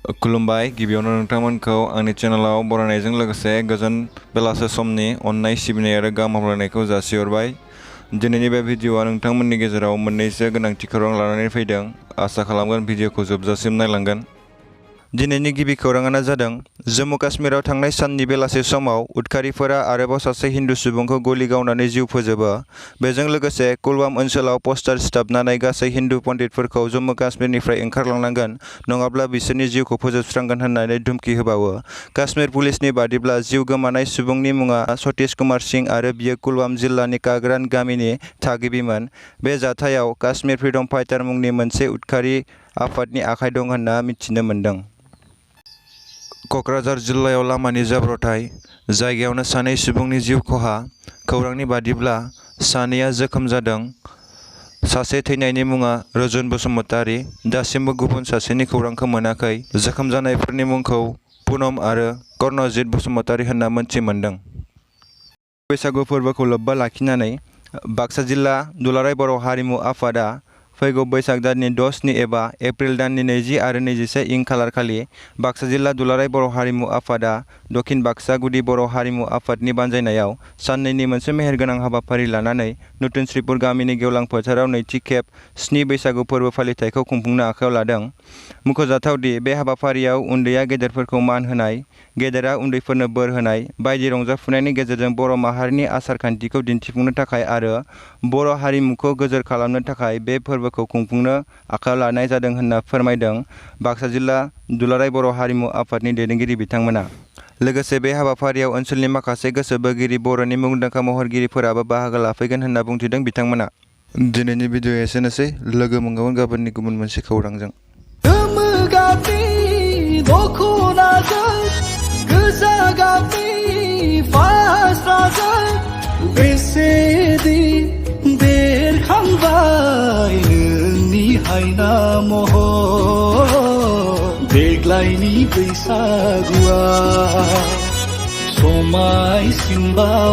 खुलुमबाय गिबियावनो नोंथांमोनखौ आंनि चेनेलाव बरायनायजों लोगोसे गोजोन बेलासे समनि अननाय सिबिनाय आरो गाहाम हामलायनायखौ जासिहरबाय। दिनैनि बे भिडिअआ नोंथांमोननि गेजेराव मोननैसो गोनांथि खौरां लानानै फैदों। आसा खालामगोन भिडिअखौ जोबजासिम नायलांगोन। दिनैनि गिबि खौराङानो जादों जम्मु काश्मीराव थांनाय साननि बेलासे समाव उदखारिफोरा आरोबाव सासे हिन्दु सुबुंखौ गलि गावनानै जिउ फोजोबो। बेजों लोगोसे कुलगाम ओनसोलाव पस्टार सिथाबनानै गासै हिन्दु पन्डितफोरखौ जम्मु काश्मीरनिफ्राय ओंखारलांनांगोन नङाब्ला बिसोरनि जिउखौ फोजोबस्रांगोन होननानै धुमखि होबावो। काश्मीर पुलिसनि बादिब्ला जिउ गोमानाय सुबुंनि मुङा सतीश कुमार सिंह आरो बियो कुलगाम जिल्लानि काग्रान गामिनि थागिबिमोन। बे जाथायाव काश्मीर फ्रीडम फाइटार मुंनि मोनसे उदखारि आफादनि आखाइ दं होनना मिथिनो मोन्दों। क'क्राझार जिल्लायाव लामानि जाब्रबथाय, जायगायावनो सानै सुबुंनि जिउ खहा। खौरांनि बादिब्ला सानैया जोखोम जादों। सासे थैनायनि मुङा रुजुन बसुमतारी। दासिमबो गुबुन सासेनि खौरांखौ मोनाखै। जोखोम जानायफोरनि मुंखौ पुनम आरो कर्णजित बसुमतारी होनना मोनथि मोन्दों। बैसागु फोरबोखौ लोब्बा लाखिनानै बाक्सा जिल्ला दुलाराय बर' हारिमु आफादआ फैगौ बैसाग दाननि 10 स्नि एबा एप्रिल दाननि 20 आरो 21 इं खालारखालि बाक्सा जिल्ला दुलाराय बर' हारिमु आफादआ दक्षिण बाक्सा गुदि बर' हारिमु आफादनि बानजायनायाव साननैनि मोनसे मेहेरगोनां हाबाफारि लानानै नतुन श्रीपुर गामिनि गेवलां फोथाराव नैथि खेब 7 बैसागु फोरबो फालिथायखौ खुंफुंनो आखायाव लादों। मुंख'जाथावदि बे हाबाफारियाव उन्दैया गेदेरफोरखौ मान होनाय, गेदेरा उन्दैफोरनो बोर होनाय बायदि रंजाफुनायनि गेजेरजों बर' माहारिनि आसार खान्थिखौ दिन्थिफुंनो थाखाय आरो बर' हारिमुखौ गोजोर खालामनो थाखाय बे फोरबोखौ खुंफुंनो आखायाव लानाय जादों होनना फोरमायदों बाक्सा जिल्ला दुलाराय बर' हारिमु आफादनि दैदेनगिरि बिथांमोना। लोगोसे बे हाबाफारियाव ओनसोलनि माखासे गोसो बोगिरि बर'नि मुंदांखा महरगिरिफोराबो बाहागो लाफैगोन होनना बुंथिदों बिथांमोना। दिनैनि भिडिअ एसेनोसै। लोगो मोनगोन गाबोननि गुबुन मोनसे खौरांजों। गोमो गाबनि दख'नाजों गोजा गाबनि फास्राजों बेसेदि बेरखांबाय नोंनि हायना महर देग्लायनि बैसागुआ समायसिनबाय।